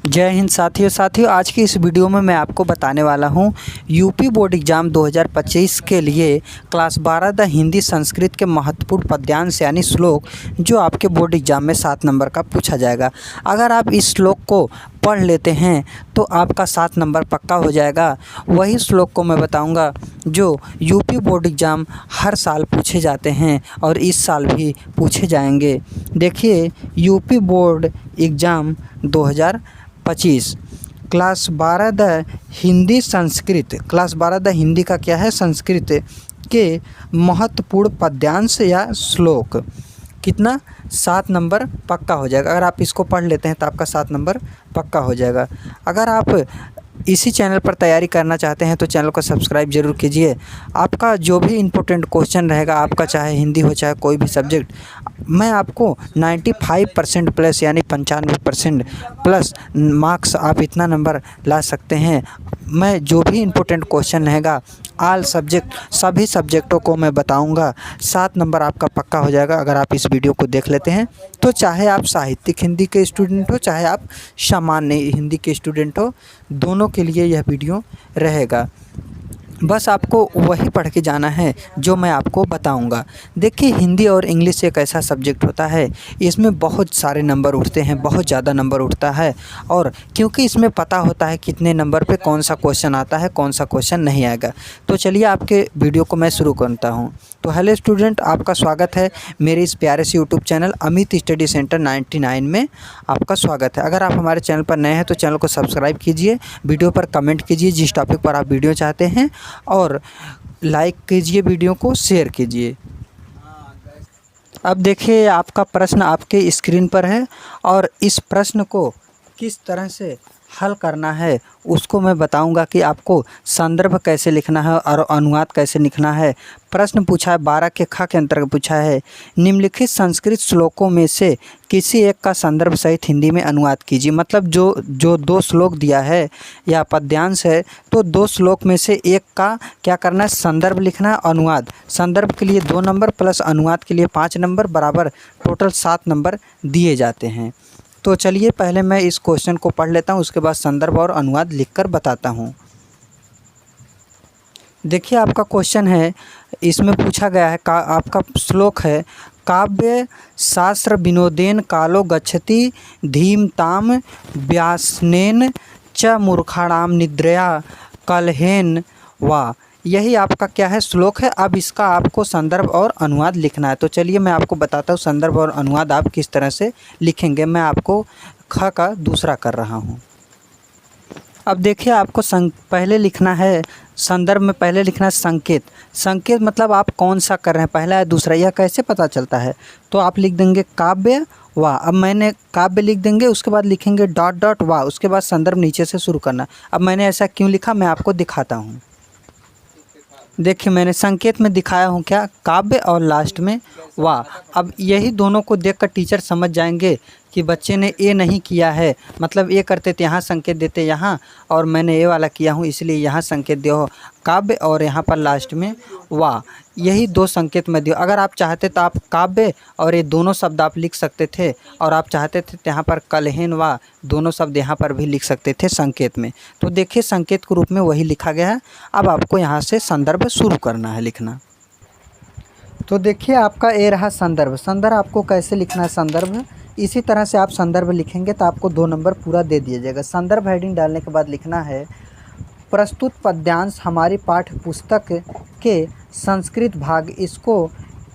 जय हिंद साथियों आज की इस वीडियो में मैं आपको बताने वाला हूं यूपी बोर्ड एग्ज़ाम 2025 के लिए क्लास 12 द हिंदी संस्कृत के महत्वपूर्ण पद्यांश यानी श्लोक जो आपके बोर्ड एग्ज़ाम में 7 नंबर का पूछा जाएगा। अगर आप इस श्लोक को पढ़ लेते हैं तो आपका 7 नंबर पक्का हो जाएगा। वही श्लोक को मैं बताऊंगा जो यूपी बोर्ड एग्ज़ाम हर साल पूछे जाते हैं और इस साल भी पूछे जाएंगे। देखिए, UP board exam 2025 class 12 the Hindi Sanskrit, class 12 the Hindi का क्या है, संस्कृत के महत्वपूर्ण पद्यांश या श्लोक कितना 7 नंबर पक्का हो जाएगा। अगर आप इसको पढ़ लेते हैं तो आपका 7 नंबर पक्का हो जाएगा। अगर आप इसी चैनल पर तैयारी करना चाहते हैं तो चैनल को सब्सक्राइब जरूर कीजिए। आपका जो भी इम्पोर्टेंट क्वेश्चन रहेगा, आपका चाहे हिंदी हो चाहे कोई भी सब्जेक्ट, मैं आपको 95% प्लस यानी 95% प्लस मार्क्स, आप इतना नंबर ला सकते हैं। मैं जो भी इम्पोर्टेंट क्वेश्चन रहेगा ऑल सब्जेक्ट, सभी सब्जेक्टों को मैं बताऊंगा। 7 नंबर आपका पक्का हो जाएगा अगर आप इस वीडियो को देख लेते हैं। तो चाहे आप साहित्यिक हिंदी के स्टूडेंट हो चाहे आप सामान्य हिंदी के स्टूडेंट हो, दोनों के लिए यह वीडियो रहेगा। बस आपको वही पढ़ के जाना है जो मैं आपको बताऊंगा। देखिए, हिंदी और इंग्लिश एक ऐसा सब्जेक्ट होता है, इसमें बहुत सारे नंबर उठते हैं, बहुत ज़्यादा नंबर उठता है। और क्योंकि इसमें पता होता है कितने नंबर पे कौन सा क्वेश्चन आता है, कौन सा क्वेश्चन नहीं आएगा। तो चलिए आपके वीडियो को मैं शुरू करता हूँ। तो हेलो स्टूडेंट, आपका स्वागत है मेरे इस प्यारे से YouTube channel Amit study centre 99 में। आपका स्वागत है। अगर आप हमारे चैनल पर नए हैं तो चैनल को सब्सक्राइब कीजिए, वीडियो पर कमेंट कीजिए जिस टॉपिक पर आप वीडियो चाहते हैं, और लाइक कीजिए, वीडियो को शेयर कीजिए। अब देखिए, आपका प्रश्न आपके स्क्रीन पर है और इस प्रश्न को किस तरह से हल करना है उसको मैं बताऊंगा कि आपको संदर्भ कैसे लिखना है और अनुवाद कैसे लिखना है। प्रश्न पूछा है 12 के ख के अंतर्गत पूछा है, निम्नलिखित संस्कृत श्लोकों में से किसी एक का संदर्भ सहित हिंदी में अनुवाद कीजिए। मतलब जो 2 श्लोक दिया है या पद्यांश है, तो 2 श्लोक में से एक का क्या करना है, संदर्भ लिखना है। अनुवाद, संदर्भ के लिए 2 नंबर प्लस अनुवाद के लिए 5 नंबर, बराबर टोटल 7 नंबर दिए जाते हैं। तो चलिए पहले मैं इस क्वेश्चन को पढ़ लेता हूँ, उसके बाद संदर्भ और अनुवाद लिखकर बताता हूँ। देखिए, आपका क्वेश्चन है, इसमें पूछा गया है, आपका श्लोक है, काव्य शास्त्र विनोदेन कालो गच्छति धीमताम व्यासनेन च मूर्खाणाम निद्रया कलहेन वा। यही आपका क्या है, श्लोक है। अब इसका आपको संदर्भ और अनुवाद लिखना है। तो चलिए मैं आपको बताता हूँ संदर्भ और अनुवाद आप किस तरह से लिखेंगे। मैं आपको ख का दूसरा कर रहा हूँ। अब देखिए, आपको पहले लिखना है, संदर्भ में पहले लिखना है संकेत। संकेत मतलब आप कौन सा कर रहे हैं, पहला है दूसरा, यह कैसे पता चलता है। तो आप लिख देंगे काव्य वा। अब मैंने काव्य लिख देंगे, उसके बाद लिखेंगे डॉट डॉट वा, उसके बाद संदर्भ नीचे से शुरू करना। अब मैंने ऐसा क्यों लिखा मैं आपको दिखाता हूँ। देखिए, मैंने संकेत में दिखाया हूँ क्या, काव्य और लास्ट में वाह। अब यही दोनों को देखकर टीचर समझ जाएंगे कि बच्चे ने ए नहीं किया है, मतलब ए करते तो यहाँ संकेत देते यहाँ, और मैंने ए वाला किया हूँ इसलिए यहाँ संकेत दिया काव्य और यहाँ पर लास्ट में वाह। यही 2 संकेत मैं दिया। अगर आप चाहते तो आप काव्य और ये दोनों शब्द आप लिख सकते थे, और आप चाहते थे तो यहाँ पर कलहेन वाह दोनों शब्द यहाँ पर भी लिख सकते थे संकेत में। तो देखिए, संकेत के रूप में वही लिखा गया है। अब आपको यहाँ से संदर्भ शुरू करना है लिखना। तो देखिए, आपका ए रहा संदर्भ। संदर्भ आपको कैसे लिखना है, संदर्भ इसी तरह से आप संदर्भ लिखेंगे तो आपको 2 नंबर पूरा दे दिया जाएगा। संदर्भ हेडिंग डालने के बाद लिखना है, प्रस्तुत पद्यांश हमारी पाठ्य पुस्तक के संस्कृत भाग, इसको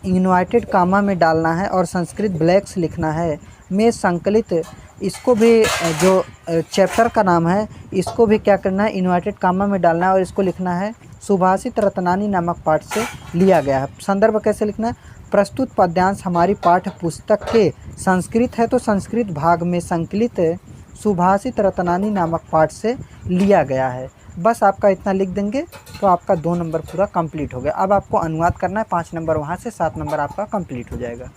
इन्वर्टेड कामा में डालना है और संस्कृत ब्लैक्स लिखना है में संकलित। इसको भी जो चैप्टर का नाम है इसको भी क्या करना है, इन्वर्टेड कामा में डालना है और इसको लिखना है सुभाषित रत्नानी नामक पाठ से लिया गया है। संदर्भ कैसे लिखना है, प्रस्तुत पद्यांश हमारी पाठ्य पुस्तक के संस्कृत है तो संस्कृत भाग में संकलित सुभाषित रत्नानी नामक पाठ से लिया गया है। बस आपका इतना लिख देंगे तो आपका 2 नंबर पूरा कंप्लीट हो गया। अब आपको अनुवाद करना है, 5 नंबर वहाँ से, 7 नंबर आपका कंप्लीट हो जाएगा।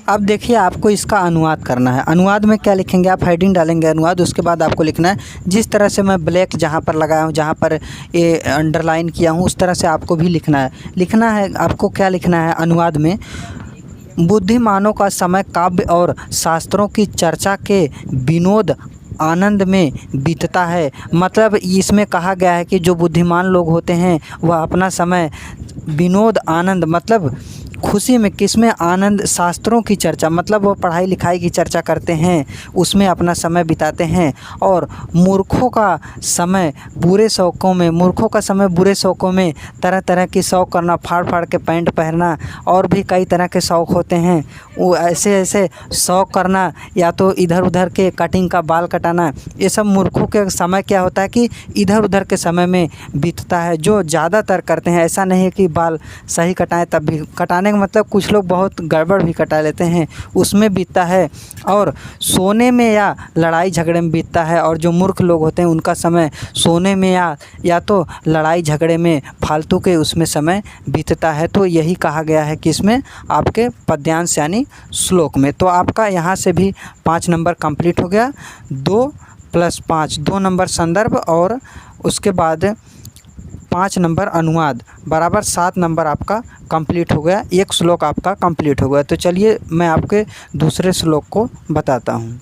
अब देखिए, आपको इसका अनुवाद करना है। अनुवाद में क्या लिखेंगे, आप हेडिंग डालेंगे अनुवाद, उसके बाद आपको लिखना है जिस तरह से मैं ब्लैक जहाँ पर लगाया हूँ, जहाँ पर ये अंडरलाइन किया हूँ, उस तरह से आपको भी लिखना है। लिखना है आपको क्या लिखना है अनुवाद में, बुद्धिमानों का समय काव्य और शास्त्रों की चर्चा के विनोद आनंद में बीतता है। मतलब इसमें कहा गया है कि जो बुद्धिमान लोग होते हैं वह अपना समय विनोद आनंद मतलब खुशी में, किसमें आनंद, शास्त्रों की चर्चा मतलब वो पढ़ाई लिखाई की चर्चा करते हैं, उसमें अपना समय बिताते हैं। और मूर्खों का समय बुरे शौक़ों में, मूर्खों का समय बुरे शौक़ों में, तरह तरह की शौक़ करना, फाड़ फाड़ के पैंट पहनना, और भी कई तरह के शौक़ होते हैं, वो ऐसे ऐसे शौक़ करना, या तो इधर उधर के कटिंग का बाल कटाना, ये सब मूर्खों के समय क्या होता है कि इधर उधर के समय में बीतता है, जो ज़्यादातर करते हैं। ऐसा नहीं है कि बाल सही कटाएं तब भी, कटाने का मतलब कुछ लोग बहुत गड़बड़ भी कटा लेते हैं, उसमें बीतता है। और सोने में या लड़ाई झगड़े में बीतता है। और जो मूर्ख लोग होते हैं उनका समय सोने में या तो लड़ाई झगड़े में, फालतू के उसमें समय बीतता है। तो यही कहा गया है कि इसमें आपके पद्यांश यानी श्लोक में। तो आपका यहाँ से भी 5 नंबर कंप्लीट हो गया। 2 + 5, 2 नंबर संदर्भ और उसके बाद 5 नंबर अनुवाद बराबर 7 नंबर आपका कंप्लीट हो गया। एक श्लोक आपका कंप्लीट हो गया। तो चलिए मैं आपके दूसरे श्लोक को बताता हूँ।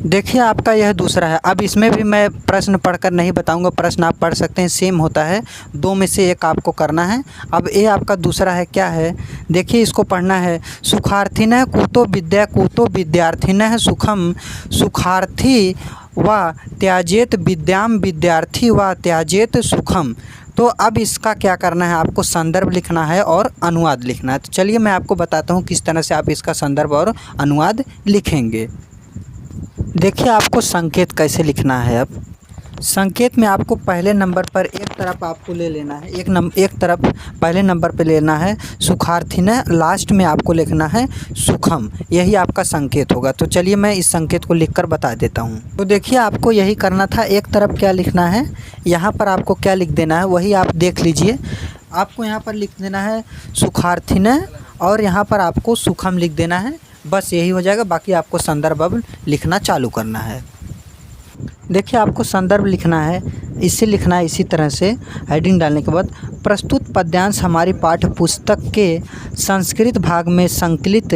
देखिए आपका यह दूसरा है। अब इसमें भी मैं प्रश्न पढ़कर नहीं बताऊंगा, प्रश्न आप पढ़ सकते हैं, सेम होता है, 2 में से एक आपको करना है। अब ये आपका दूसरा है, क्या है देखिए, इसको पढ़ना है। सुखार्थिनः कुतो विद्या कुतो विद्यार्थिनः सुखम, सुखार्थी व त्याजेत विद्याम विद्यार्थी व त्याजेत सुखम। तो अब इसका क्या करना है, आपको संदर्भ लिखना है और अनुवाद लिखना है। तो चलिए मैं आपको बताता हूँ किस तरह से आप इसका संदर्भ और अनुवाद लिखेंगे। देखिए आपको संकेत कैसे लिखना है। अब संकेत में आपको पहले नंबर पर एक तरफ आपको ले लेना है, एक तरफ पहले नंबर पे लेना है सुखार्थिनः, लास्ट में आपको लिखना है सुखम, यही आपका संकेत होगा। तो चलिए मैं इस संकेत को लिखकर बता देता हूँ। तो देखिए आपको यही करना था, एक तरफ क्या लिखना है, यहाँ पर आपको क्या लिख देना है वही आप देख लीजिए। आपको यहाँ पर लिख देना है सुखार्थिनः और यहाँ पर आपको सुखम लिख देना है, बस यही हो जाएगा। बाकी आपको संदर्भ अब लिखना चालू करना है। देखिए आपको संदर्भ लिखना है, इससे लिखना है इसी तरह से हेडिंग डालने के बाद, प्रस्तुत पद्यांश हमारी पाठ्य पुस्तक के संस्कृत भाग में संकलित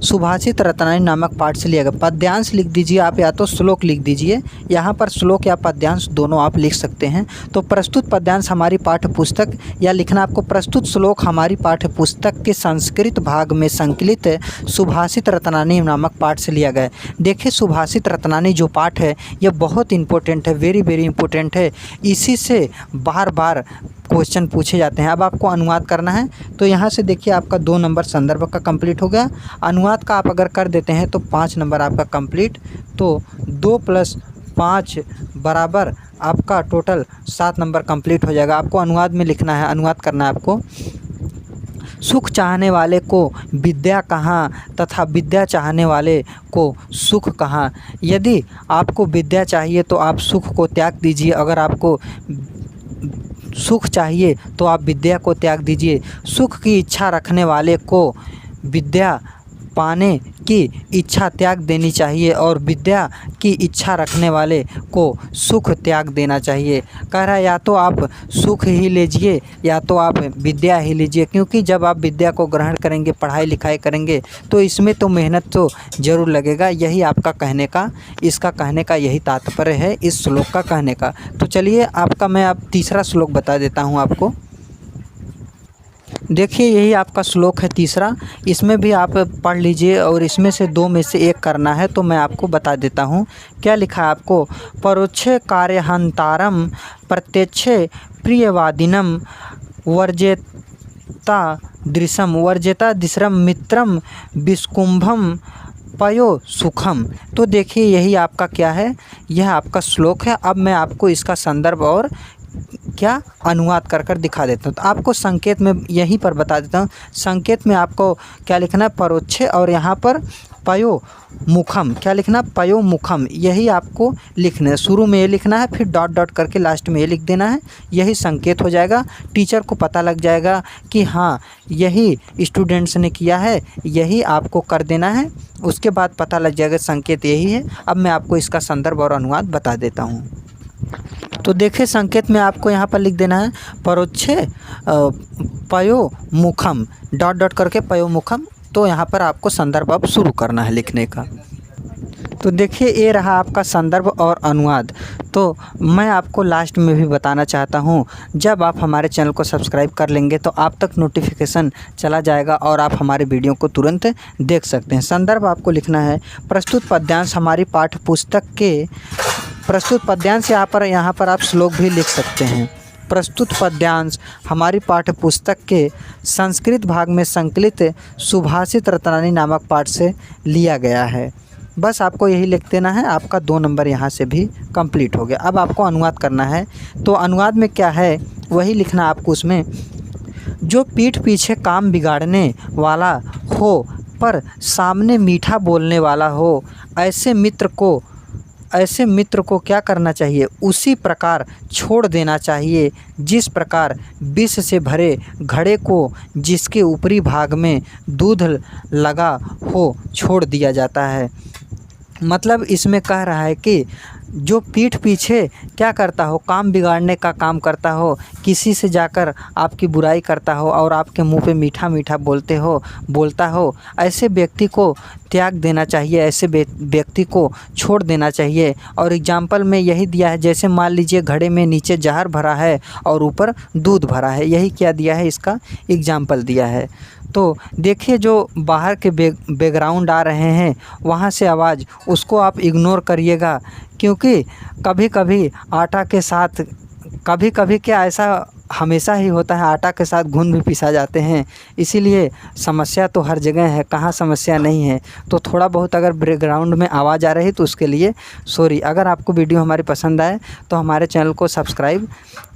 सुभाषित रत्नावली नामक पाठ से लिया गया। पद्यांश लिख दीजिए आप, या तो श्लोक लिख दीजिए, यहाँ पर श्लोक या पद्यांश दोनों आप लिख सकते हैं। तो प्रस्तुत पद्यांश हमारी पाठ्य पुस्तक, या लिखना आपको प्रस्तुत श्लोक हमारी पाठ्य पुस्तक के संस्कृत भाग में संकलित सुभाषित रत्नावली नामक पाठ से लिया गया। देखिए सुभाषित रत्नावली जो पाठ है यह बहुत इंपॉर्टेंट है, वेरी वेरी इंपॉर्टेंट है, इसी से बार बार क्वेश्चन पूछे जाते हैं। अब आपको अनुवाद करना है। तो यहाँ से देखिए आपका 2 नंबर संदर्भ का कंप्लीट हो गया। अनुवाद का आप अगर कर देते हैं तो 5 नंबर आपका कंप्लीट। तो 2 + 5 बराबर आपका टोटल 7 नंबर कंप्लीट हो जाएगा। आपको अनुवाद में लिखना है, अनुवाद करना है आपको। सुख चाहने वाले को विद्या कहाँ तथा विद्या चाहने वाले को सुख कहाँ। यदि आपको विद्या चाहिए तो आप सुख को त्याग दीजिए, अगर आपको सुख चाहिए तो आप विद्या को त्याग दीजिए। सुख की इच्छा रखने वाले को विद्या पाने की इच्छा त्याग देनी चाहिए और विद्या की इच्छा रखने वाले को सुख त्याग देना चाहिए। कह रहा है या तो आप सुख ही लीजिए या तो आप विद्या ही लीजिए, क्योंकि जब आप विद्या को ग्रहण करेंगे, पढ़ाई लिखाई करेंगे तो इसमें तो मेहनत तो ज़रूर लगेगा। यही आपका कहने का, इसका कहने का यही तात्पर्य है इस श्लोक का कहने का। तो चलिए आपका मैं अब तीसरा श्लोक बता देता हूँ आपको। देखिए यही आपका श्लोक है तीसरा, इसमें भी आप पढ़ लीजिए और इसमें से 2 में से एक करना है। तो मैं आपको बता देता हूँ क्या लिखा है आपको। परोक्षे कार्यहंतारम प्रत्यक्षे प्रियवादिनम वर्जेता दृश्यम मित्रम विस्कुंभम पयो सुखम। तो देखिए यही आपका क्या है, यह आपका श्लोक है। अब मैं आपको इसका संदर्भ और क्या अनुवाद कर दिखा देता हूँ। तो आपको संकेत में यहीं पर बता देता हूँ। संकेत में आपको क्या लिखना है, परोक्षे, और यहाँ पर पयो मुखम, क्या लिखना, पयो मुखम, यही आपको लिखना है। शुरू में ये लिखना है, फिर डॉट डॉट करके लास्ट में ये लिख देना है। यही संकेत हो जाएगा, टीचर को पता लग जाएगा कि हाँ यही स्टूडेंट्स ने किया है, यही आपको कर देना है। उसके बाद पता लग जाएगा संकेत यही है। अब मैं आपको इसका संदर्भ और अनुवाद बता देता हूँ। तो देखिए संकेत में आपको यहाँ पर लिख देना है परोक्षे पयो मुखम, डॉट डॉट करके पयो मुखम। तो यहाँ पर आपको संदर्भ अब शुरू करना है लिखने का। तो देखिए ये रहा आपका संदर्भ और अनुवाद। तो मैं आपको लास्ट में भी बताना चाहता हूँ, जब आप हमारे चैनल को सब्सक्राइब कर लेंगे तो आप तक नोटिफिकेशन चला जाएगा और आप हमारे वीडियो को तुरंत देख सकते हैं। संदर्भ आपको लिखना है प्रस्तुत पद्यांश हमारी पाठ्य पुस्तक के प्रस्तुत पद्यांश, यहाँ पर आप श्लोक भी लिख सकते हैं। प्रस्तुत पद्यांश हमारी पाठ्य पुस्तक के संस्कृत भाग में संकलित सुभाषित रत्नानी नामक पाठ से लिया गया है। बस आपको यही लिख देना है, आपका 2 नंबर यहाँ से भी कंप्लीट हो गया। अब आपको अनुवाद करना है, तो अनुवाद में क्या है वही लिखना आपको उसमें। जो पीठ पीछे काम बिगाड़ने वाला हो पर सामने मीठा बोलने वाला हो, ऐसे मित्र को क्या करना चाहिए, उसी प्रकार छोड़ देना चाहिए जिस प्रकार विष से भरे घड़े को जिसके ऊपरी भाग में दूध लगा हो छोड़ दिया जाता है। मतलब इसमें कह रहा है कि जो पीठ पीछे क्या करता हो, काम बिगाड़ने का काम करता हो, किसी से जाकर आपकी बुराई करता हो और आपके मुंह पे मीठा मीठा बोलता हो, ऐसे व्यक्ति को त्याग देना चाहिए, ऐसे व्यक्ति को छोड़ देना चाहिए। और एग्जाम्पल में यही दिया है, जैसे मान लीजिए घड़े में नीचे जहर भरा है और ऊपर दूध भरा है, यही क्या दिया है, इसका एग्जाम्पल दिया है। तो देखिए जो बाहर के बैकग्राउंड आ रहे हैं वहाँ से आवाज़, उसको आप इग्नोर करिएगा, क्योंकि कभी कभी आटा के साथ क्या ऐसा हमेशा ही होता है, आटा के साथ घुन भी पिसा जाते हैं। इसीलिए समस्या तो हर जगह है, कहाँ समस्या नहीं है। तो थोड़ा बहुत अगर बैकग्राउंड में आवाज़ आ रही तो उसके लिए सॉरी। अगर आपको वीडियो हमारी पसंद आए तो हमारे चैनल को सब्सक्राइब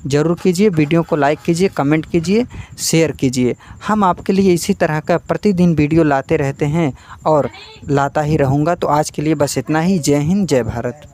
ज़रूर कीजिए, वीडियो को लाइक कीजिए, कमेंट कीजिए, शेयर कीजिए। हम आपके लिए इसी तरह का प्रतिदिन वीडियो लाते रहते हैं और लाता ही रहूँगा। तो आज के लिए बस इतना ही। जय हिंद, जय भारत।